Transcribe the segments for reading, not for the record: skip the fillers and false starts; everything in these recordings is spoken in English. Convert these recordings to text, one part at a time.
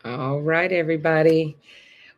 All right, everybody.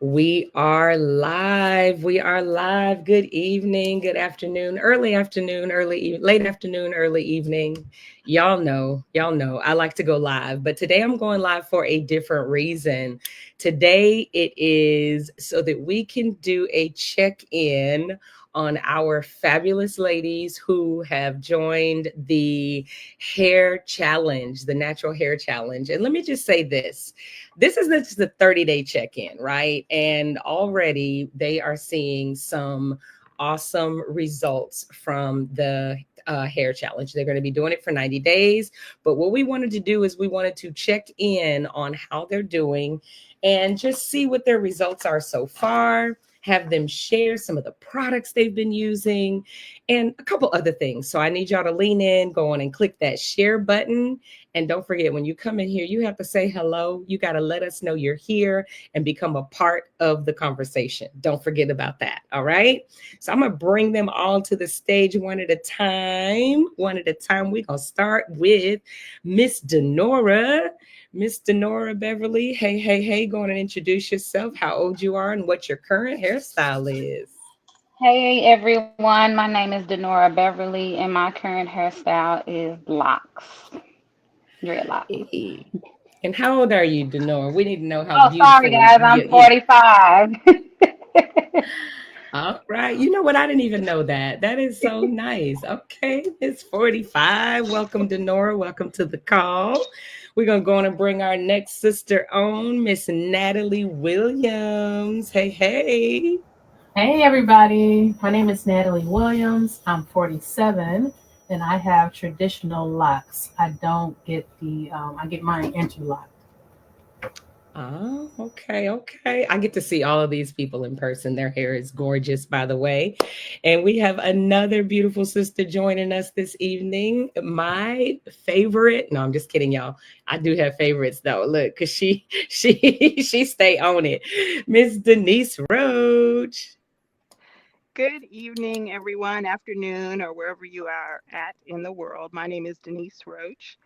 We are live. We are live. Good evening, good afternoon, late afternoon, early evening. Y'all know. I like to go live, but today I'm going live for a different reason. Today it is so that we can do a check-in on our fabulous ladies who have joined the hair challenge, the natural hair challenge. And let me just say this is just a 30-day check-in, right? And already they are seeing some awesome results from the hair challenge. They're going to be doing it for 90 days. But what we wanted to do is we wanted to check in on how they're doing and just see what their results are so far, have them share some of the products they've been using, and a couple other things. So I need y'all to lean in, go on and click that share button, and don't forget, when you come in here, you have to say hello. You got to let us know you're here and become a part of the conversation. Don't forget about that. All right. So I'm going to bring them all to the stage one at a time. One at a time. We're going to start with Miss Denora. Miss Denora Beverly. Hey, hey, hey. Go on and introduce yourself, how old you are, and what your current hairstyle is. Hey everyone, my name is Denora Beverly and my current hairstyle is locks, dreadlocks. Hey. And how old are you, Denora? We need to know how Oh, sorry beautiful guys, I'm 45. All right. You know what? I didn't even know that. That is so nice. Okay. It's 45. Welcome to Nora. Welcome to the call. We're going to go on and bring our next sister on, Miss Natalie Williams. Hey, hey. Hey everybody, my name is Natalie Williams. I'm 47 and I have traditional locks. I don't get I get mine interlocked. Oh, okay, okay. I get to see all of these people in person. Their hair is gorgeous, by the way. And we have another beautiful sister joining us this evening. My favorite. No, I'm just kidding, y'all. I do have favorites though. Look, cause she stay on it. Miss Denise Roach. Good evening, everyone, afternoon, or wherever you are at in the world. My name is Denise Roach,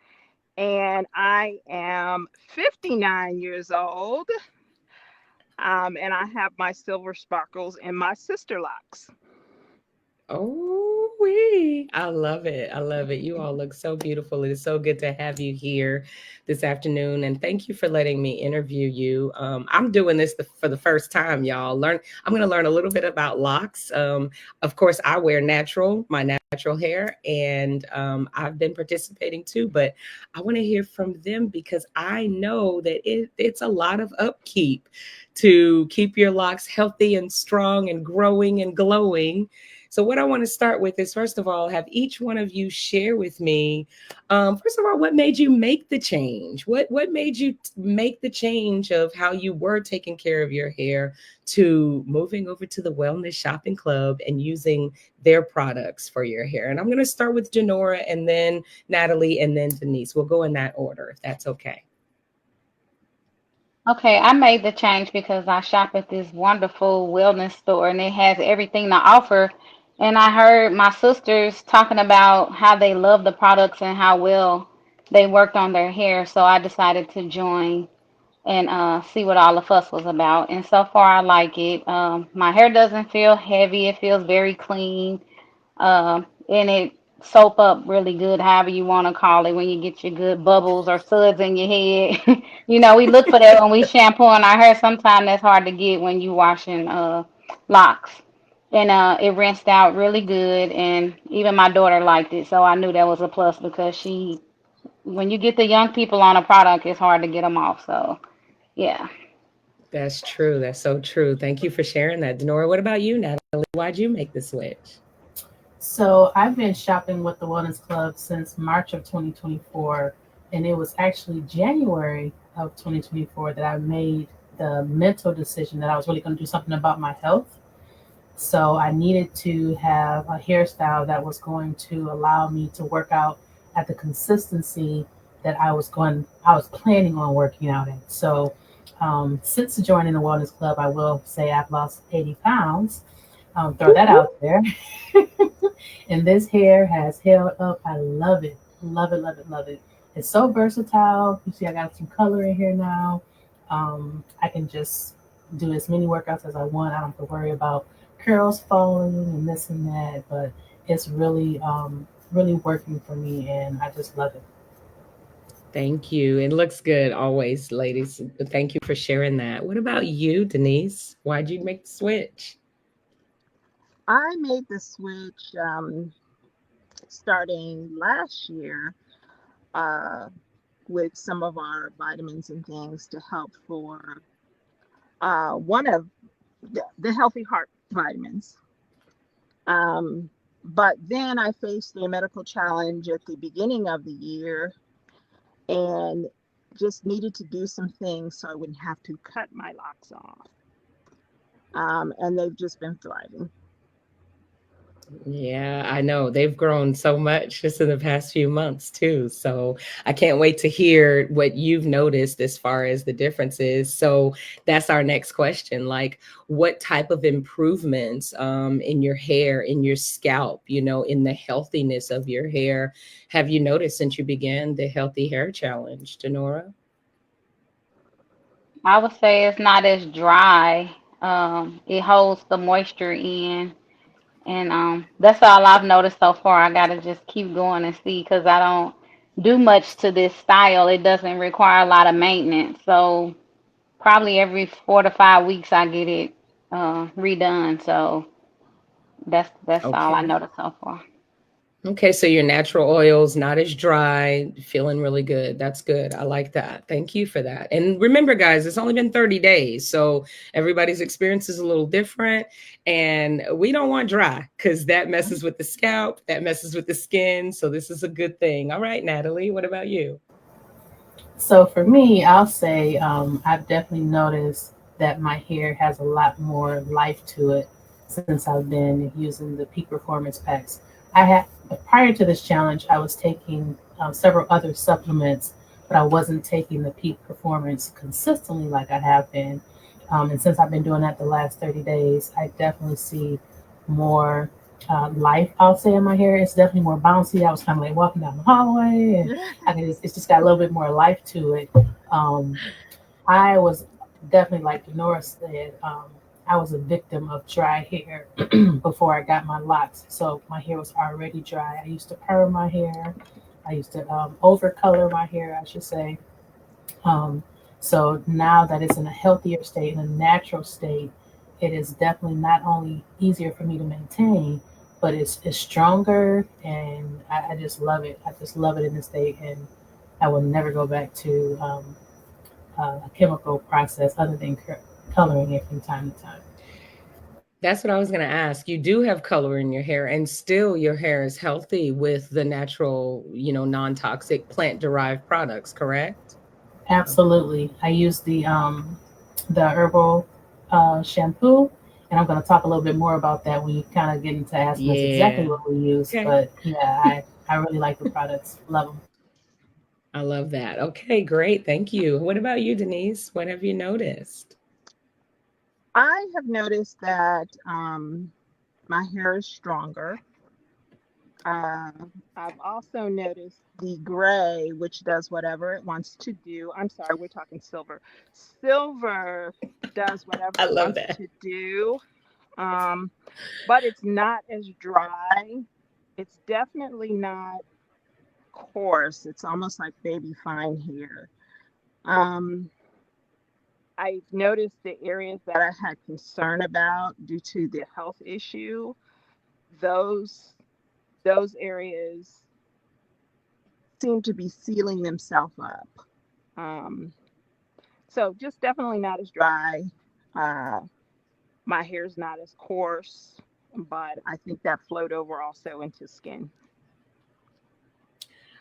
and I am 59 years old, and I have my silver sparkles and my sister locks. Oh, we. I love it. I love it. You all look so beautiful. It is so good to have you here this afternoon. And thank you for letting me interview you. I'm doing this for the first time, y'all. I'm going to learn a little bit about locks. Of course, I wear my natural hair, and I've been participating too. But I want to hear from them because I know that it's a lot of upkeep to keep your locks healthy and strong and growing and glowing. So, what I want to start with is first of all, have each one of you share with me, first of all, what made you make the change? What made you make the change of how you were taking care of your hair to moving over to the Wellness Shopping Club and using their products for your hair? And I'm going to start with Janora and then Natalie and then Denise. We'll go in that order if that's okay. Okay, I made the change because I shop at this wonderful wellness store and it has everything to offer. And I heard my sisters talking about how they love the products and how well they worked on their hair. So I decided to join and see what all the fuss was about. And so far, I like it. My hair doesn't feel heavy; it feels very clean, and it soap up really good, however you want to call it, when you get your good bubbles or suds in your head. We look for that when we shampoo on our hair. Sometimes that's hard to get when you washing locks. And it rinsed out really good, and even my daughter liked it, so I knew that was a plus because when you get the young people on a product, it's hard to get them off. So yeah. That's true. That's so true. Thank you for sharing that. Denora, what about you, Natalie? Why'd you make the switch? So I've been shopping with the Wellness Club since March of 2024 and it was actually January of 2024 that I made the mental decision that I was really going to do something about my health. So I needed to have a hairstyle that was going to allow me to work out at the consistency that I was planning on working out at. So since joining the Wellness Club, I will say I've lost 80 pounds. Throw Whoop, that whoop. out there. And this hair has held up. I love it. Love it, love it, love it. It's so versatile. You see, I got some color in here now. I can just do as many workouts as I want. I don't have to worry about curls falling and this and that. But it's really, really working for me, and I just love it. Thank you. It looks good always, ladies. Thank you for sharing that. What about you, Denise? Why'd you make the switch? I made the switch starting last year uh, with some of our vitamins and things to help for one of the healthy heart vitamins. Um, but then I faced a medical challenge at the beginning of the year and just needed to do some things so I wouldn't have to cut my locks off. And they've just been thriving. Yeah, I know. They've grown so much just in the past few months too. So I can't wait to hear what you've noticed as far as the differences. So that's our next question. Like, what type of improvements in your hair, in your scalp, in the healthiness of your hair have you noticed since you began the Healthy Hair Challenge, Denora? I would say it's not as dry. It holds the moisture in, and that's all I've noticed so far. I gotta just keep going and see because I don't do much to this style. It doesn't require a lot of maintenance, so probably every 4 to 5 weeks I get it redone. So that's all I Okay. noticed so far. Okay, so your natural oils, not as dry, feeling really good. That's good. I like that. Thank you for that. And remember, guys, it's only been 30 days. So everybody's experience is a little different. And we don't want dry because that messes with the scalp, that messes with the skin. So this is a good thing. All right, Natalie, what about you? So for me, I'll say I've definitely noticed that my hair has a lot more life to it since I've been using the Peak Performance packs. I had prior to this challenge, I was taking several other supplements, but I wasn't taking the Peak Performance consistently like I have been. And since I've been doing that the last 30 days, I definitely see more life, I'll say, in my hair. It's definitely more bouncy. I was kind of like walking down the hallway, and it's just got a little bit more life to it. Um, I was definitely, like Denora said, I was a victim of dry hair before I got my locks. So my hair was already dry. I used to perm my hair. I used to over color my hair, I should say. Um, so now that it's in a healthier state, in a natural state, it is definitely not only easier for me to maintain, but it's stronger, and I just love it. I just love it in this state, and I will never go back to a chemical process other than coloring it from time to time. That's what I was going to ask. You do have color in your hair, and still your hair is healthy with the natural, non toxic plant derived products, correct? Absolutely, I use the herbal shampoo, and I'm going to talk a little bit more about that when you kind of get into asking us exactly Yeah. what we use. Okay. But yeah, I really like the products. Love them. I love that. Okay, great. Thank you. What about you, Denise? What have you noticed? I have noticed that my hair is stronger. Uh, I've also noticed the gray, which does whatever it wants to do. I'm sorry, we're talking silver. Silver does whatever I it love wants that. to do, um, but it's not as dry. It's definitely not coarse. It's almost like baby fine hair. Um, I've noticed the areas that I had concern about due to the health issue, those those areas seem to be sealing themselves up. Um, so just definitely not as dry. Uh, my hair's not as coarse, but I think that flowed over also into skin.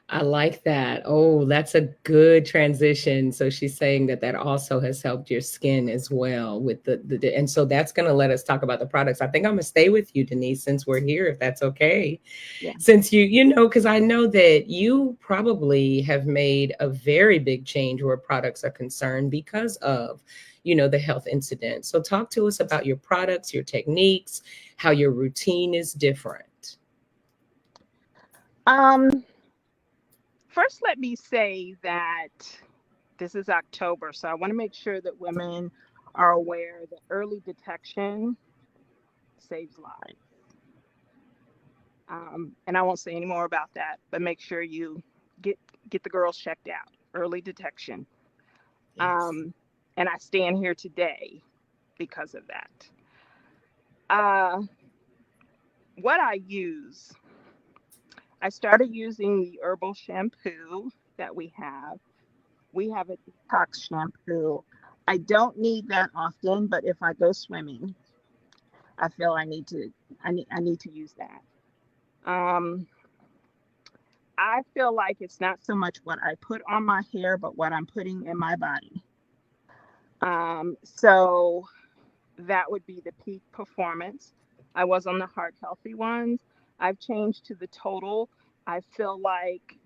I like that. Oh, that's a good transition. So she's saying that that also has helped your skin as well with and so that's going to let us talk about the products. I think I'm going to stay with you, Denise, since we're here, if that's okay. Yeah. Since because I know that you probably have made a very big change where products are concerned because of, the health incident. So talk to us about your products, your techniques, how your routine is different. Um, First, let me say that this is October, so I want to make sure that women are aware that early detection saves lives. And I won't say any more about that, but make sure you get the girls checked out. Early detection. Yes. And I stand here today because of that. What I use, I started using the herbal shampoo that we have. We have a detox shampoo. I don't need that often, but if I go swimming, I feel I need to use that. I feel like it's not so much what I put on my hair, but what I'm putting in my body. So that would be the Peak Performance. I was on the Heart Healthy ones. I've changed to the Total. I feel like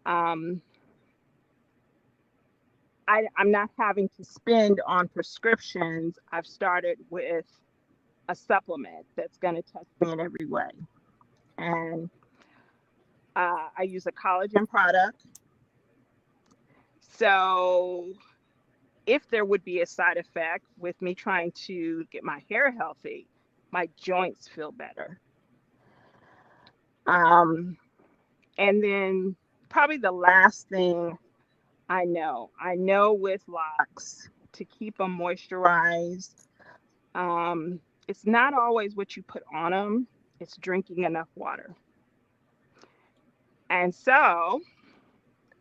I'm not having to spend on prescriptions. I've started with a supplement that's going to touch me in every way. And I use a collagen product. So if there would be a side effect with me trying to get my hair healthy, my joints feel better. And then probably the last thing I know with locks, to keep them moisturized, it's not always what you put on them, it's drinking enough water. And so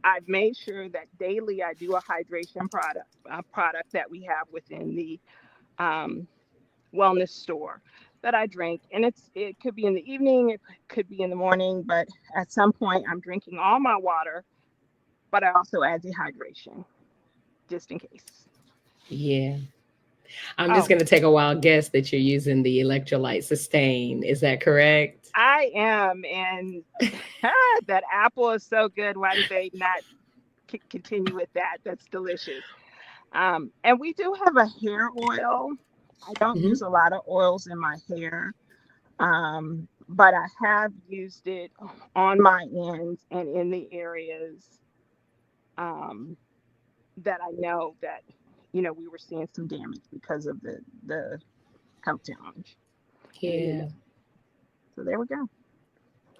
I've made sure that daily I do a hydration product that we have within the wellness store that I drink. And it could be in the evening, it could be in the morning, but at some point I'm drinking all my water, but I also add dehydration just in case. Yeah. I'm just Oh, going to take a wild guess that you're using the electrolyte sustain. Is that correct? I am. And that apple is so good. Why did they not continue with that? That's delicious. And we do have a hair oil. I don't Mhm. use a lot of oils in my hair, but I have used it on my ends and in the areas um, that I know that, we were seeing some damage because of the health challenge. And Yeah. so there we go.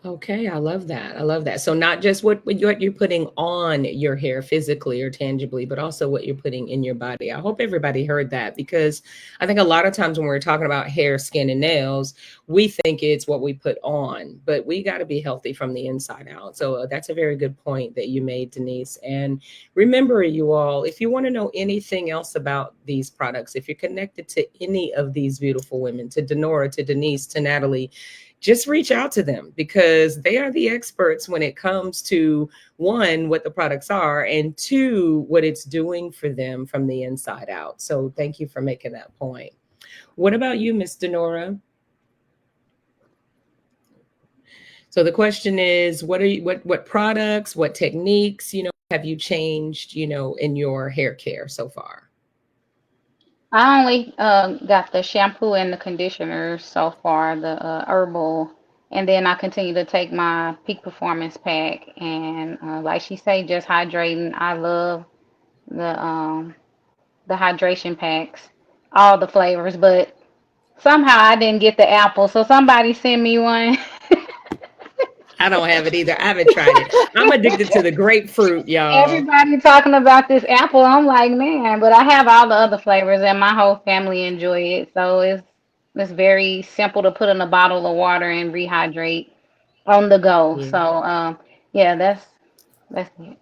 Okay, I love that. I love that. So not just what you're putting on your hair physically or tangibly, but also what you're putting in your body. I hope everybody heard that, because I think a lot of times when we're talking about hair, skin, and nails, we think it's what we put on, but we got to be healthy from the inside out. So that's a very good point that you made, Denise. And remember, you all, if you want to know anything else about these products, if you're connected to any of these beautiful women, to Denora, to Denise, to Natalie, just reach out to them, because they are the experts when it comes to, one, what the products are, and two, what it's doing for them from the inside out. So thank you for making that point. What about you, Miss Denora? So the question is, what products, what techniques, have you changed, in your hair care so far? I only got the shampoo and the conditioner so far, the herbal, and then I continue to take my Peak Performance pack. And like she say, just hydrating. I love the hydration packs, all the flavors, but somehow I didn't get the apple. So somebody send me one. I don't have it either. I haven't tried it. I'm addicted to the grapefruit, y'all. Everybody talking about this apple. I'm like, man, but I have all the other flavors, and my whole family enjoy it. So it's very simple to put in a bottle of water and rehydrate on the go. Yeah. So yeah, that's it.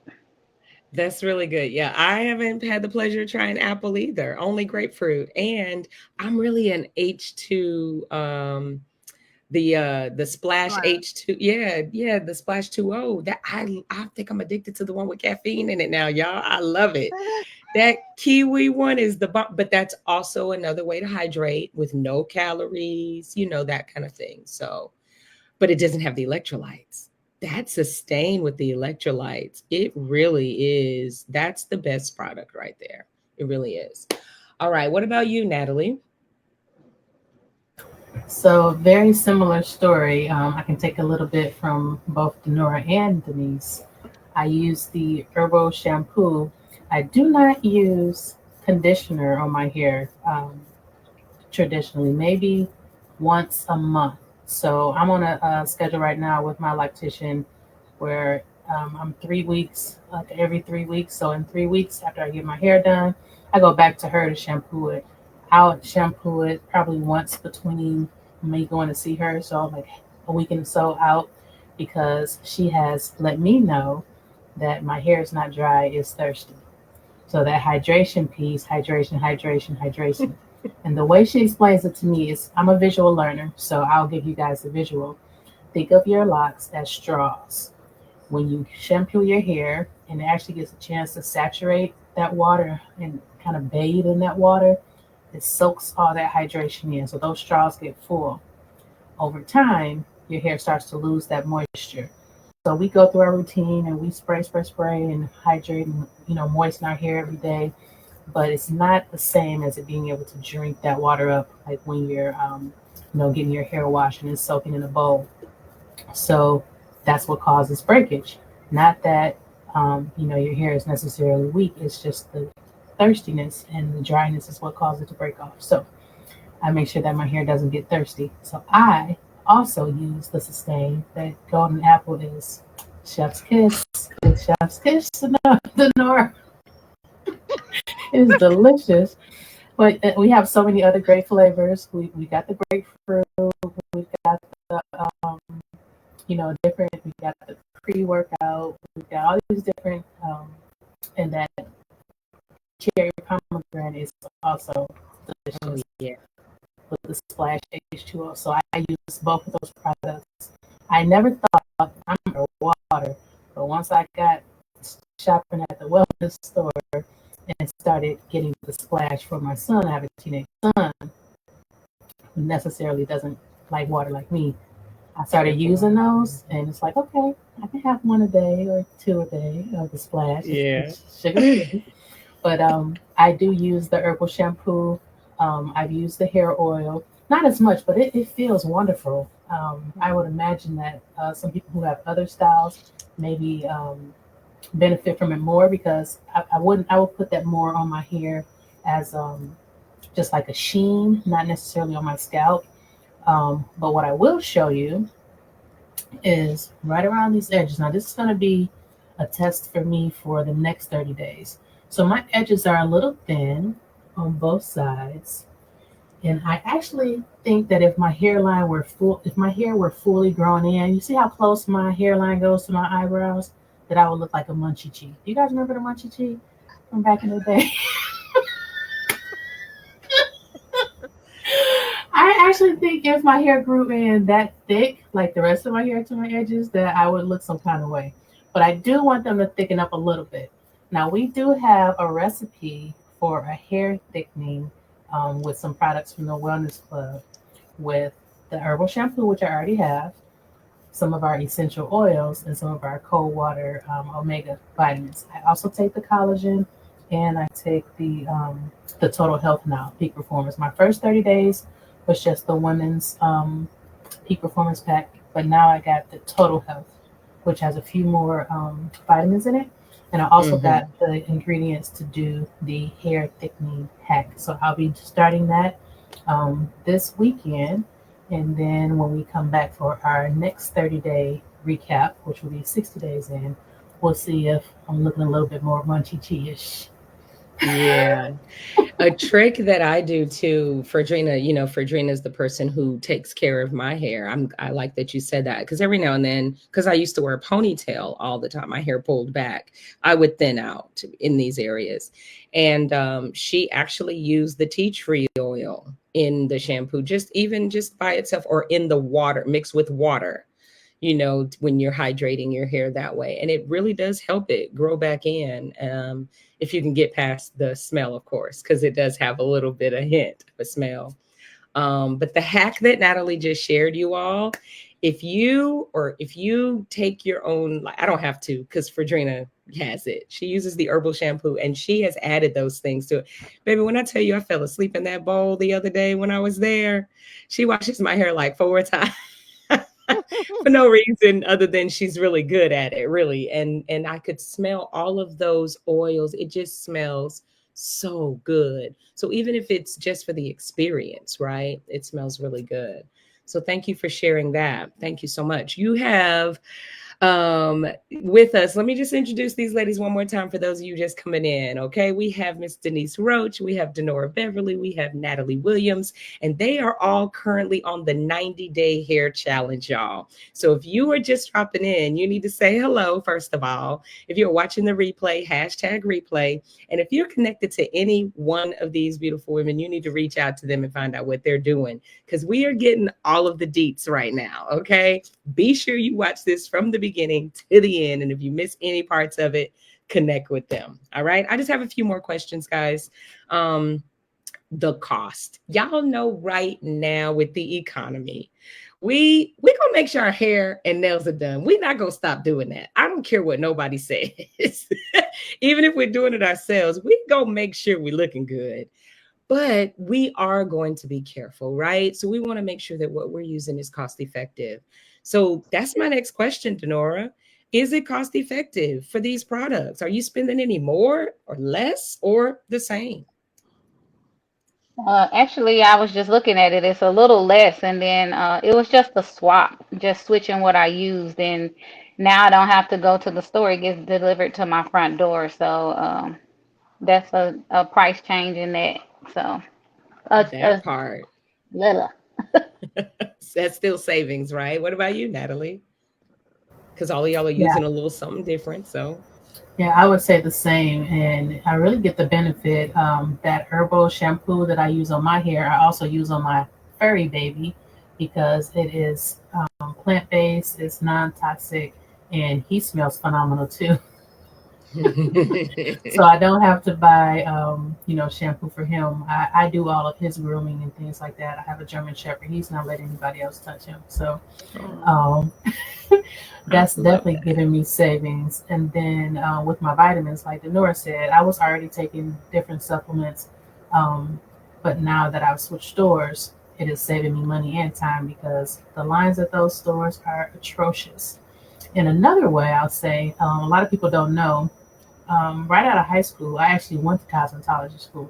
That's really good. Yeah, I haven't had the pleasure of trying apple either, only grapefruit. And I'm really an H2 the splash Right. H2. Yeah, yeah, the splash 2O. That I think I'm addicted to the one with caffeine in it now, y'all. I love it. That kiwi one is the bomb, but that's also another way to hydrate with no calories, that kind of thing. So, but it doesn't have the electrolytes. That sustain with the electrolytes, it really is. That's the best product right there. It really is. All right. What about you, Natalie? So very similar story. I can take a little bit from both Denora and Denise. I use the herbal shampoo. I do not use conditioner on my hair traditionally, maybe once a month. So I'm on a schedule right now with my lactician where I'm 3 weeks, like every 3 weeks. So in 3 weeks after I get my hair done, I go back to her to shampoo it. I'll shampoo it probably once between me going to see her. So I'm like a week and so out because she has let me know that my hair is not dry, it's thirsty. So that hydration piece, hydration. And the way she explains it to me is I'm a visual learner, so I'll give you guys a visual. Think of your locks as straws. When you shampoo your hair and it actually gets a chance to saturate that water and kind of bathe in that water, it soaks all that hydration in. So those straws get full. Over time, your hair starts to lose that moisture. So we go through our routine and we spray, and hydrate and moisten our hair every day. But it's not the same as it being able to drink that water up, like when you're, getting your hair washed and it's soaking in a bowl. So that's what causes breakage. Not that your hair is necessarily weak. It's just the thirstiness and the dryness is what causes it to break off. So I make sure that my hair doesn't get thirsty. So I also use the Sustain. That golden apple is chef's kiss. It's chef's kiss. The Nora is delicious. But we have so many other great flavors. We got the grapefruit. We got the different. We got the pre-workout. We got all these different. And that cherry pomegranate is also delicious. Oh, yeah. With the Splash H2O. So I use both of those products. I never thought I'm under water, but once I got shopping at the wellness store and started getting the Splash for my son, I have a teenage son who necessarily doesn't like water like me. I started using those, and it's like, okay, I can have one a day or two a day of the Splash. Yeah. It's sugar-free. But I do use the herbal shampoo. I've used the hair oil, not as much, but it feels wonderful. I would imagine that some people who have other styles maybe benefit from it more because I would put that more on my hair as just like a sheen, not necessarily on my scalp. But what I will show you is right around these edges. Now this is going to be a test for me for the next 30 days. So my edges are a little thin on both sides. And I actually think that if my hair were fully grown in, you see how close my hairline goes to my eyebrows, that I would look like a munchie cheek. Do you guys remember the munchie cheek from back in the day? I actually think if my hair grew in that thick, like the rest of my hair to my edges, that I would look some kind of way. But I do want them to thicken up a little bit. Now we do have a recipe for a hair thickening with some products from the Wellness Club with the herbal shampoo, which I already have, some of our essential oils, and some of our cold water omega vitamins. I also take the collagen and I take the Total Health Now Peak Performance. My first 30 days was just the women's Peak Performance pack, but now I got the Total Health, which has a few more vitamins in it. And I also got the ingredients to do the hair thickening hack. So I'll be starting that this weekend. And then when we come back for our next 30-day recap, which will be 60 days in, we'll see if I'm looking a little bit more munchy-ish. Yeah. A trick that I do too, Fredrina, Fredrina is the person who takes care of my hair. I like that you said that because every now and then, because I used to wear a ponytail all the time, my hair pulled back, I would thin out in these areas. And she actually used the tea tree oil in the shampoo, just by itself or in the water, mixed with water, when you're hydrating your hair that way. And it really does help it grow back in. If you can get past the smell, of course, because it does have a little bit of hint of a smell. But the hack that Natalie just shared, you all, if you take your own, I don't have to because Fredrina has it. She uses the herbal shampoo and she has added those things to it. Baby, when I tell you I fell asleep in that bowl the other day when I was there, she washes my hair like 4 times. for no reason other than she's really good at it, really. And I could smell all of those oils. It just smells so good. So even if it's just for the experience, right? It smells really good. So thank you for sharing that. Thank you so much. You have with us. Let me just introduce these ladies one more time for those of you just coming in. Okay, we have Miss Denise Roach, we have Denora Beverly, we have Natalie Williams, and they are all currently on the 90-day hair challenge, y'all. So if you are just dropping in, you need to say hello, first of all. If you're watching the replay, hashtag replay. And if you're connected to any one of these beautiful women, you need to reach out to them and find out what they're doing, because we are getting all of the deets right now. Okay, be sure you watch this from the beginning to the end. And if you miss any parts of it, connect with them. All right. I just have a few more questions, guys. The cost. Y'all know right now with the economy, we gonna make sure our hair and nails are done. We're not gonna stop doing that. I don't care what nobody says. Even if we're doing it ourselves, we gonna make sure we're looking good. But we are going to be careful, right? So we want to make sure that what we're using is cost effective. So that's my next question, Denora. Is it cost effective for these products? Are you spending any more or less or the same? Actually, I was just looking at it. It's a little less, and then it was just a swap, just switching what I used, and now I don't have to go to the store. It gets delivered to my front door. So that's a price change in that. So That part. little. That's still savings, right? What about you, Natalie? Because all of y'all are Yeah. using a little something different. So Yeah, I would say the same. And I really get the benefit. That herbal shampoo that I use on my hair, I also use on my furry baby because it is plant based, it's non toxic, and he smells phenomenal too. So I don't have to buy, shampoo for him. I do all of his grooming and things like that. I have a German Shepherd. He's not letting anybody else touch him. So um, that's love definitely that. giving me savings. And then with my vitamins, like Denora said, I was already taking different supplements. Um, but now that I've switched stores, it is saving me money and time because the lines at those stores are atrocious. In another way, I'll say a lot of people don't know. Right out of high school, I actually went to cosmetology school.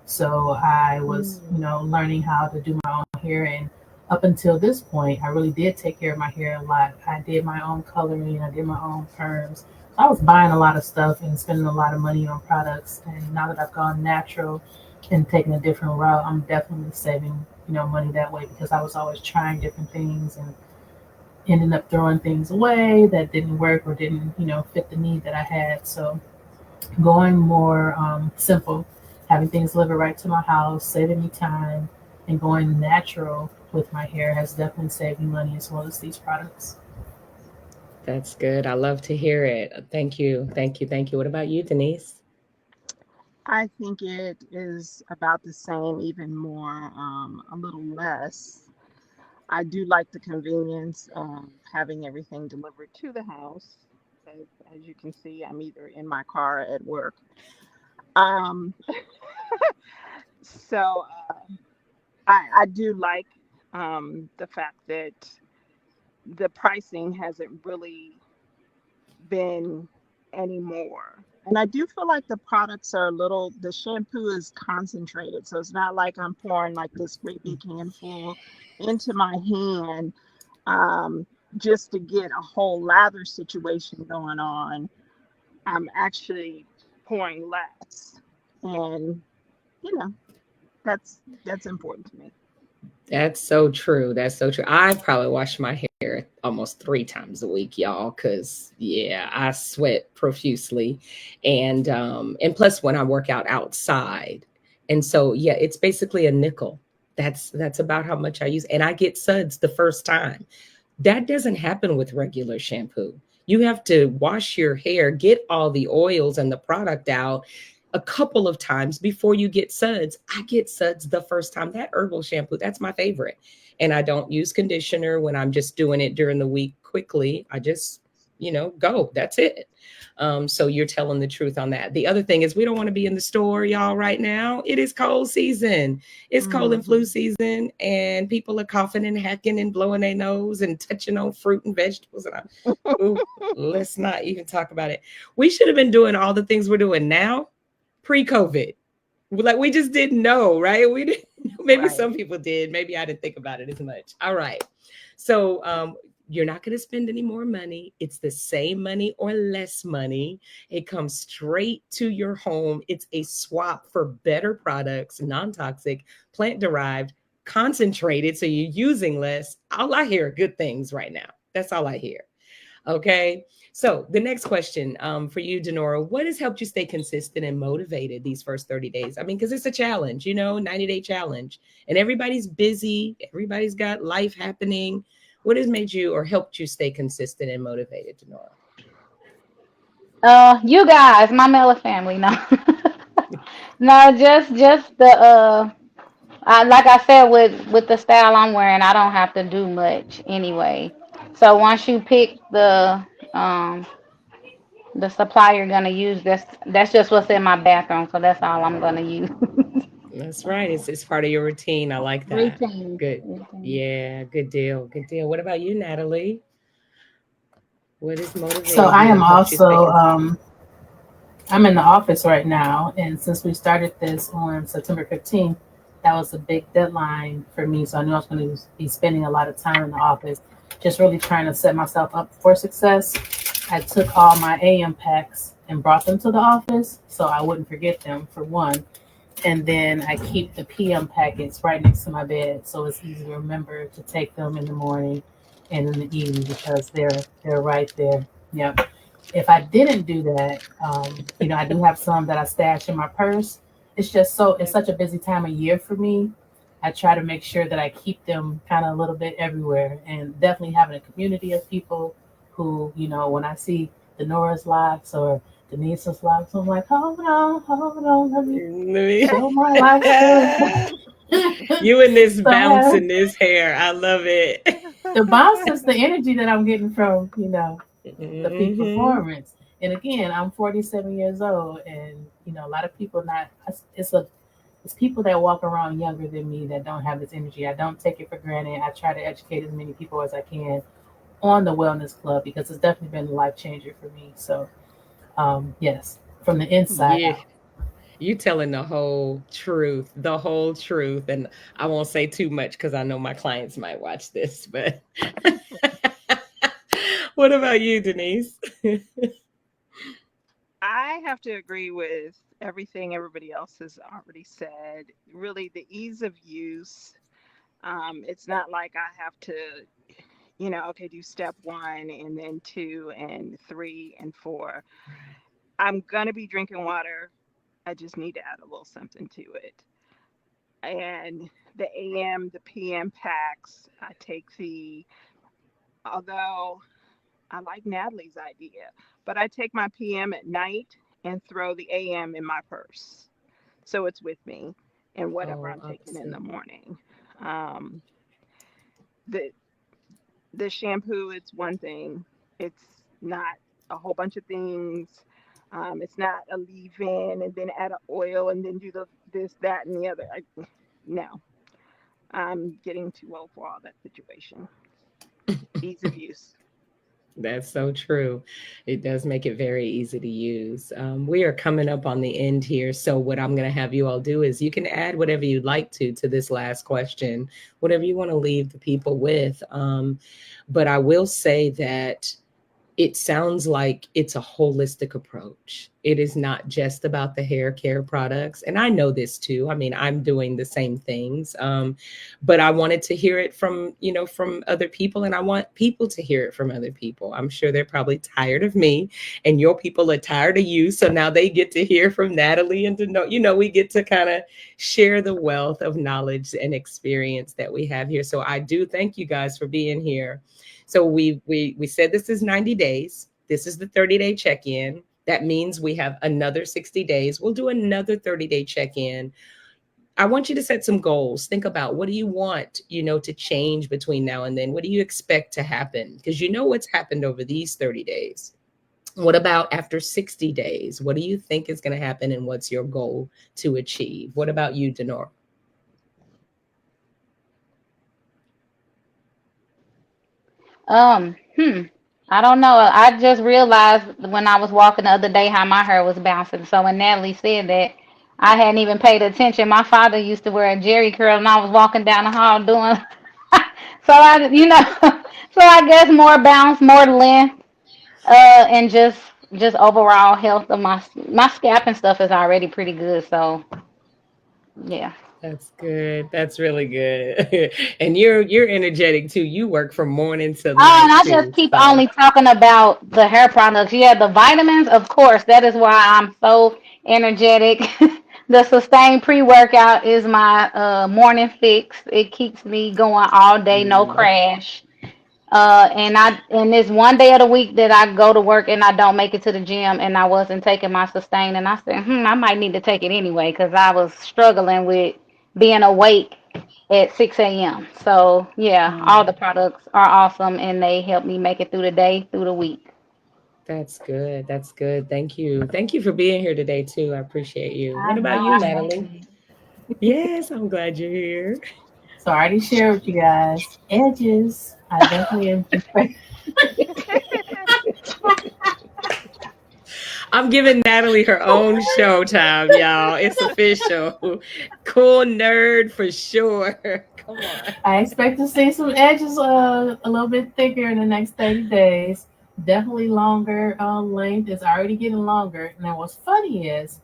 So I was, learning how to do my own hair. And up until this point, I really did take care of my hair a lot. I did my own coloring, I did my own perms. I was buying a lot of stuff and spending a lot of money on products. And now that I've gone natural and taken a different route, I'm definitely saving, money that way because I was always trying different things and ended up throwing things away that didn't work or didn't, fit the need that I had. So going more simple, having things delivered right to my house, saving me time, and going natural with my hair has definitely saved me money as well as these products. That's good. I love to hear it. Thank you. Thank you. Thank you. What about you, Denise? I think it is about the same, even more, a little less. I do like the convenience of having everything delivered to the house. As you can see, I'm either in my car or at work. Um, so I do like the fact that the pricing hasn't really been anymore. And I do feel like the products are a little, the shampoo is concentrated. So it's not like I'm pouring like this great big handful into my hand um, just to get a whole lather situation going on. I'm actually pouring less. And, you know, that's important to me. That's so true. That's so true. I probably wash my hair almost 3 times a week, y'all, because yeah, I sweat profusely. And plus when I work out outside. And so yeah, it's basically a nickel. That's about how much I use. And I get suds the first time. That doesn't happen with regular shampoo. You have to wash your hair, get all the oils and the product out a couple of times before you get suds. I get suds the first time. That herbal shampoo, that's my favorite. And I don't use conditioner when I'm just doing it during the week quickly. I just go. That's it. So you're telling the truth on that. The other thing is we don't want to be in the store, y'all, right now. It is cold season. It's cold and flu season, and people are coughing and hacking and blowing their nose and touching on fruit and vegetables. Ooh, let's not even talk about it. We should have been doing all the things we're doing now pre-COVID. Like we just didn't know, right? We didn't. Maybe Right. some people did. Maybe I didn't think about it as much. All right. So you're not going to spend any more money. It's the same money or less money. It comes straight to your home. It's a swap for better products, non-toxic, plant-derived, concentrated. So you're using less. All I hear are good things right now. That's all I hear. Okay. So the next question for you, Denora, what has helped you stay consistent and motivated these first 30 days? I mean, because it's a challenge, 90-day challenge, and everybody's busy. Everybody's got life happening. What has made you or helped you stay consistent and motivated, Denora? You guys, my Mela family, no. No, just the like I said, with the style I'm wearing, I don't have to do much anyway. So once you pick um the supply you're gonna use, that's just what's in my bathroom. So that's all I'm gonna use. That's right. It's part of your routine. I like that. Routine. Good. Routine. Yeah, good deal. Good deal. What about you, Natalie? What has So motivated I you am and helped you stay also consistent? I'm in the office right now, and since we started this on September 15th, that was a big deadline for me. So I knew I was going to be spending a lot of time in the office, just really trying to set myself up for success. I took all my AM packs and brought them to the office so I wouldn't forget them, for one. And then I keep the PM packets right next to my bed, so it's easy to remember to take them in the morning and in the evening because they're right there. Yep. If I didn't do that, I do have some that I stash in my purse. It's such a busy time of year for me. I try to make sure that I keep them kind of a little bit everywhere, and definitely having a community of people who, when I see the Nora's locks or Denise's locks, I'm like, hold on, let me show my locks too. You and this So bounce in this hair. I love it. the bounce is the energy that I'm getting from, the peak Hmm. performance. And again, I'm 47 years old, and a lot of people not. It's people that walk around younger than me that don't have this energy. I don't take it for granted. I try to educate as many people as I can on the Wellness Club because it's definitely been a life changer for me. So, yes, from the inside Yeah. out. You telling the whole truth. And I won't say too much because I know my clients might watch this, but what about you, Denise? I have to agree with everything everybody else has already said. Really, the ease of use. It's not like I have to, okay, do step one and then two and three and four. I'm gonna be drinking water. I just need to add a little something to it. And the AM, the PM packs, I take although I like Natalie's idea, but I take my PM at night and throw the AM in my purse. So it's with me and whatever Oh, I'm taking in the awesome. morning. Um, the the shampoo, it's one thing. It's not a whole bunch of things. It's not a leave-in and then add a oil and then do the this, that, and the other. No, I'm getting too old for all that situation. Ease of use. That's so true. It does make it very easy to use. We are coming up on the end here. So, what I'm going to have you all do is you can add whatever you'd like to this last question, whatever you want to leave the people with. But I will say that it sounds like it's a holistic approach. It is not just about the hair care products. And I know this too. I mean, I'm doing the same things. But I wanted to hear it from other people. And I want people to hear it from other people. I'm sure they're probably tired of me and your people are tired of you. So now they get to hear from Natalie and to know, we get to kind of share the wealth of knowledge and experience that we have here. So I do thank you guys for being here. So we said this is 90 days. This is the 30-day check-in. That means we have another 60 days. We'll do another 30-day check-in. I want you to set some goals. Think about what do you want, to change between now and then? What do you expect to happen? Because you know what's happened over these 30 days. What about after 60 days? What do you think is going to happen and what's your goal to achieve? What about you, Denora? Um, hmm. I don't know. I just realized when I was walking the other day how my hair was bouncing. So when Natalie said that, I hadn't even paid attention. My father used to wear a Jerry curl, and I was walking down the hall doing. So so I guess more bounce, more length, and just overall health of my scalp and stuff is already pretty good. So yeah. That's good. That's really good. And you're energetic too. You work from morning to Oh, and night I just too. keep So only talking about the hair products. Yeah, the vitamins, of course. That is why I'm so energetic. The Sustain pre-workout is my morning fix. It keeps me going all day, no mm, crash. And there's one day of the week that I go to work and I don't make it to the gym, and I wasn't taking my Sustain, and I said, I might need to take it anyway because I was struggling with being awake at 6 a.m. So yeah, all mm, the products are awesome and they help me make it through the day, through the week. that's good. That's good. Thank you. Thank you for being here today too. I appreciate you. I What know about you, I had Natalie? to. Yes, I'm glad you're here. So I already shared with you guys edges. I definitely am. I'm giving Natalie her own showtime, y'all. It's official. Cool nerd for sure. Come on. I expect to see some edges a little bit thicker in the next 30 days. Definitely longer length. It's already getting longer. Now, what's funny is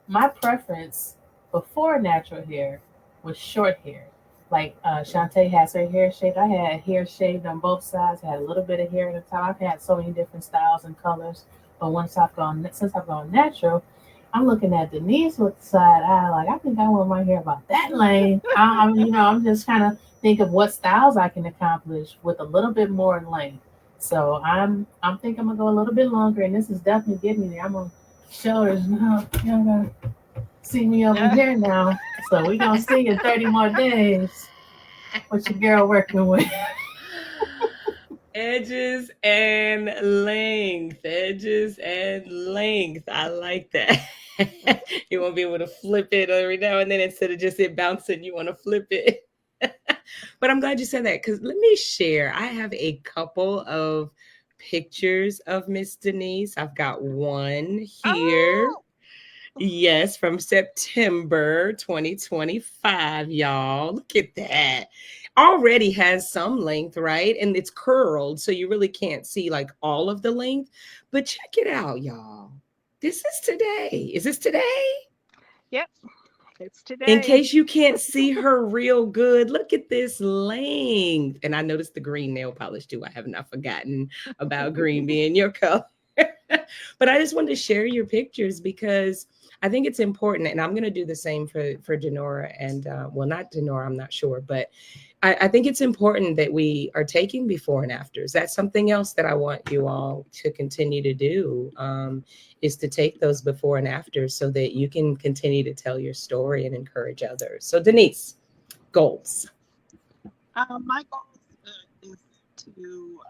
my preference before natural hair was short hair. Like Shantae has her hair shaved. I had hair shaved on both sides. I had a little bit of hair at the top. I've had so many different styles and colors. But since I've gone natural, I'm looking at Denise with the side eye, like I think I want my hair about that length. I'm just kind of think of what styles I can accomplish with a little bit more in length. So I'm thinking I'm gonna go a little bit longer, and this is definitely getting me there. I'm on shoulders now. Y'all gotta see me over here now. So we gonna see in 30 more days what your girl working with. Edges and length. Edges and length. I like that. You won't be able to flip it every now and then instead of just it bouncing, you want to flip it. But I'm glad you said that because let me share. I have a couple of pictures of Miss Denise. I've got one here. Oh, Yes, from September 2025, y'all. Look at that. Already has some length, right? And it's curled, so you really can't see like all of the length. But check it out, y'all. This is today. Is this today? yep, it's In today. case you can't see her real good, look at this length. And I noticed the green nail polish too. I have not forgotten about green being your color. But I just wanted to share your pictures because I think it's important, and I'm going to do the same for Denora and well, not Denora, I'm not sure, but I think it's important that we are taking before and afters. That's something else that I want you all to continue to do, is to take those before and afters so that you can continue to tell your story and encourage others. So Denise, goals. My goal is to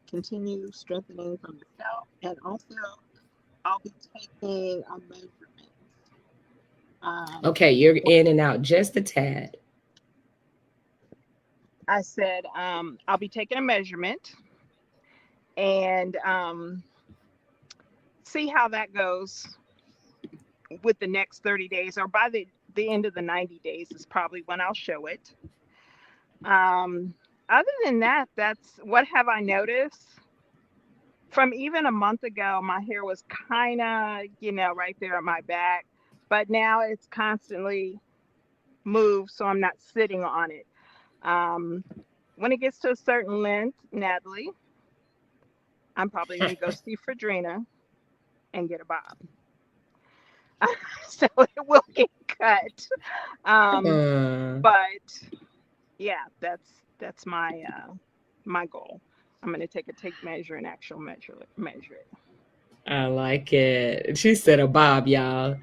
continue strengthening from the scalp, and also I'll be taking a measurement. Um, Okay, you're in and out just a tad. I said I'll be taking a measurement and see how that goes with the next 30 days, or by the end of the 90 days is probably when I'll show it. Um, Other than that, that's what have I noticed? From even a month ago, my hair was kind of, right there at my back, but now it's constantly moved, so I'm not sitting on it. Um, when it gets to a certain length, Natalie, I'm probably going to go see Fredrina and get a bob. So it will get cut. Um, Hmm. but yeah, that's my goal. I'm going to take a tape measure and actual measure it. I like it. She said a bob, y'all.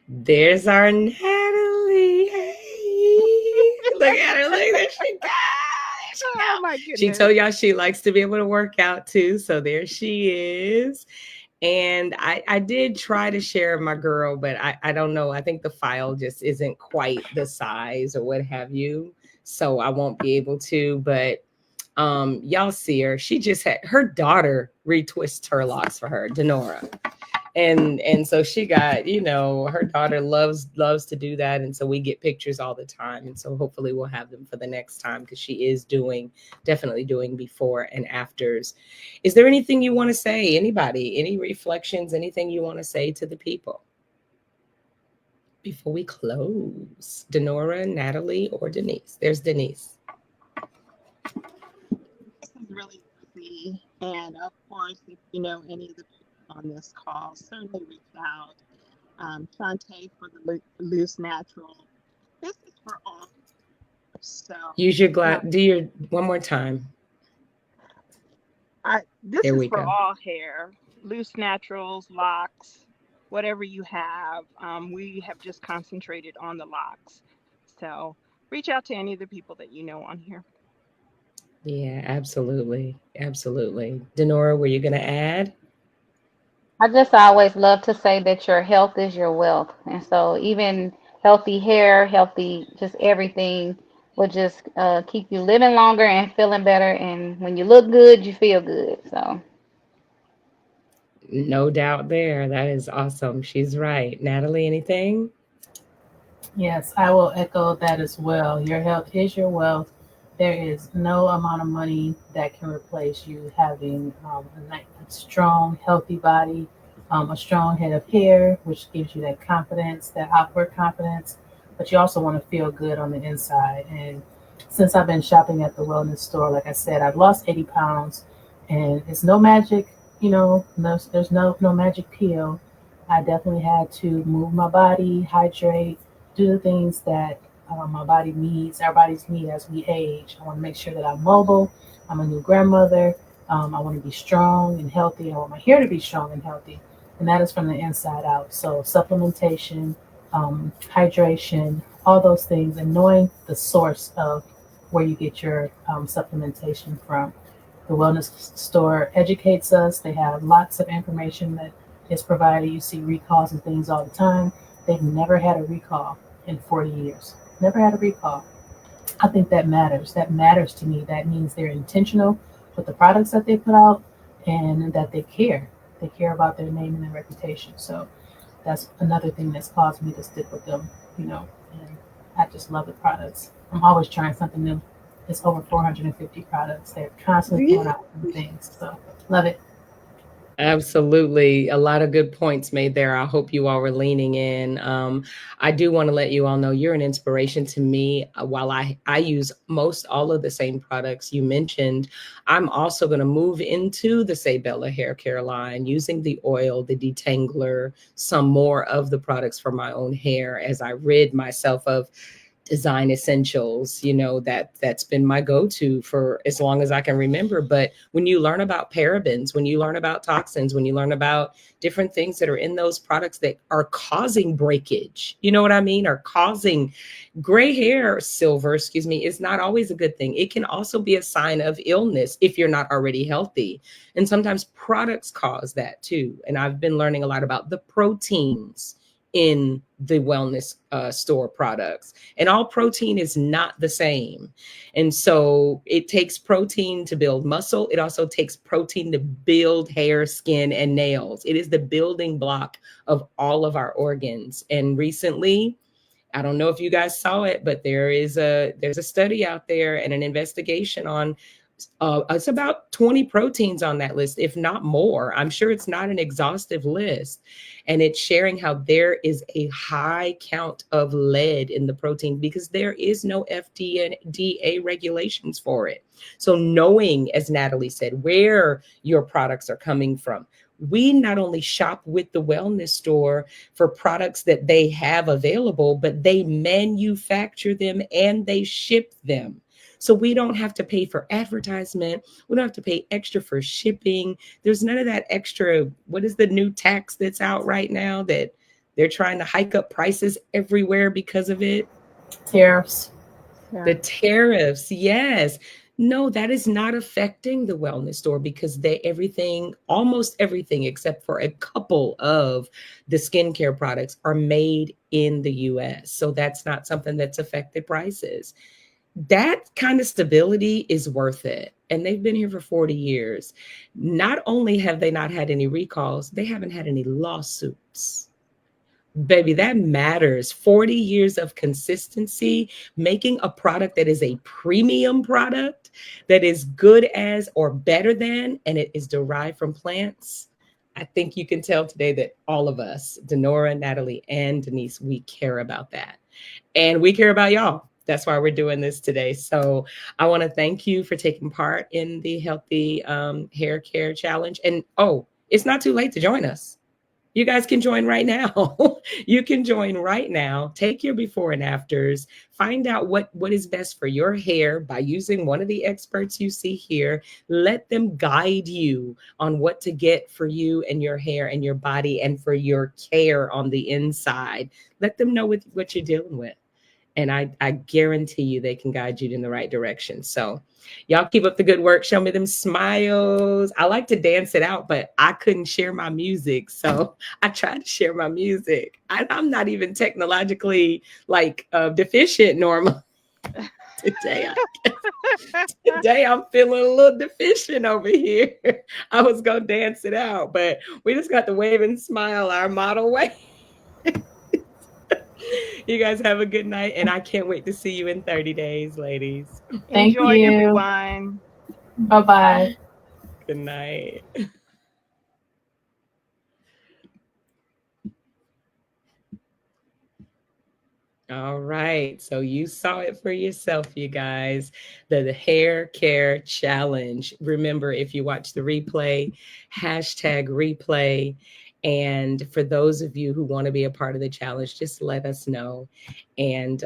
There's our Natalie. Hey, at her. Look, there she goes. Oh my She goodness. told y'all she likes to be able to work out too. So there she is. And I did try to share my girl, but I don't know. I think the file just isn't quite the size or what have you. So I won't be able to, but y'all see her. She just had her daughter retwist her locks for her, Denora. And so she got, her daughter loves to do that, and so we get pictures all the time, and so hopefully we'll have them for the next time, because she is definitely doing before and afters. Is there anything you want to say? Anybody, any reflections, anything you want to say to the people before we close? Denora, Natalie, or Denise? There's Denise. This is really easy. And of course, if you know any of the people on this call, certainly reach out. Shantae for the Loose Natural. This is for all. So Use your glass. Do your one more time. this There is we for go. all hair, loose naturals, locks, whatever you have. We have just concentrated on the locks. So reach out to any of the people that you know on here. Yeah, absolutely. Absolutely. Denora, were you going to add? I just always love to say that your health is your wealth. And so even healthy hair, healthy, just everything will just keep you living longer and feeling better. And when you look good, you feel good. So No doubt there. That is awesome. She's right. Natalie, anything? Yes, I will echo that as well. Your health is your wealth. There is no amount of money that can replace you having a strong, healthy body, a strong head of hair, which gives you that confidence, that outward confidence. But you also want to feel good on the inside. And since I've been shopping at the wellness store, like I said, I've lost 80 pounds, and it's no magic, there's no magic pill. I definitely had to move my body, hydrate, do the things that my body needs, our bodies need as we age. I want to make sure that I'm mobile. I'm a new grandmother. I want to be strong and healthy. I want my hair to be strong and healthy. And that is from the inside out. So, supplementation, hydration, all those things, and knowing the source of where you get your supplementation from. The wellness store educates us. They have lots of information that is provided. You see recalls and things all the time. They've never had a recall in 40 years. Never had a recall. I think that matters. That matters to me. That means they're intentional with the products that they put out, and that they care. They care about their name and their reputation. So that's another thing that's caused me to stick with them, and I just love the products. I'm always trying something new. It's over 450 products. They're constantly throwing out new things. So love it. Absolutely. A lot of good points made there. I hope you all were leaning in. I do want to let you all know you're an inspiration to me. While I use most all of the same products you mentioned, I'm also going to move into the Sabella hair care line using the oil, the detangler, some more of the products for my own hair as I rid myself of design essentials. That's been my go-to for as long as I can remember. But when you learn about parabens, when you learn about toxins, when you learn about different things that are in those products that are causing breakage, you know what I mean, are causing gray hair, silver, excuse me, is not always a good thing. It can also be a sign of illness if you're not already healthy. And sometimes products cause that too. And I've been learning a lot about the proteins in the wellness store products, and all protein is not the same. And so it takes protein to build muscle. It also takes protein to build hair, skin, and nails. It is the building block of all of our organs. And recently, I don't know if you guys saw it, but there's a study out there and an investigation on it's about 20 proteins on that list, if not more. I'm sure it's not an exhaustive list. And it's sharing how there is a high count of lead in the protein because there is no FDA regulations for it. So knowing, as Natalie said, where your products are coming from. We not only shop with the wellness store for products that they have available, but they manufacture them and they ship them. So we don't have to pay for advertisement. We don't have to pay extra for shipping. There's none of that extra. What is the new tax that's out right now that they're trying to hike up prices everywhere because of it? Tariffs. The tariffs, yes. No, that is not affecting the wellness store because almost everything except for a couple of the skincare products are made in the US. So that's not something that's affected prices. That kind of stability is worth it. And they've been here for 40 years. Not only have they not had any recalls, they haven't had any lawsuits. Baby, that matters. 40 years of consistency, making a product that is a premium product, that is good as or better than, and it is derived from plants. I think you can tell today that all of us, Denora, Natalie, and Denise, we care about that. And we care about y'all. That's why we're doing this today. So I want to thank you for taking part in the Healthy Hair Care Challenge. And oh, it's not too late to join us. You guys can join right now. You can join right now. Take your before and afters. Find out what is best for your hair by using one of the experts you see here. Let them guide you on what to get for you and your hair and your body and for your care on the inside. Let them know what you're dealing with. And I guarantee you they can guide you in the right direction. So y'all keep up the good work. Show me them smiles. I like to dance it out, but I couldn't share my music. So I tried to share my music. I'm not even technologically deficient normally. Today I'm feeling a little deficient over here. I was going to dance it out, but we just got to wave and smile our model way. You guys have a good night, and I can't wait to see you in 30 days, ladies. Thank Enjoy, you. everyone. Bye-bye. Good night. All right. So you saw it for yourself, you guys. The Hair Care Challenge. Remember, if you watch the replay, #replay. And for those of you who want to be a part of the challenge, just let us know. And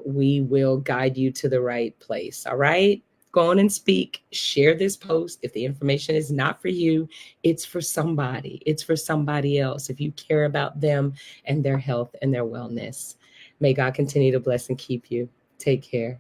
we will guide you to the right place. All right. Go on and speak. Share this post. If the information is not for you, it's for somebody. It's for somebody else. If you care about them and their health and their wellness. May God continue to bless and keep you. Take care.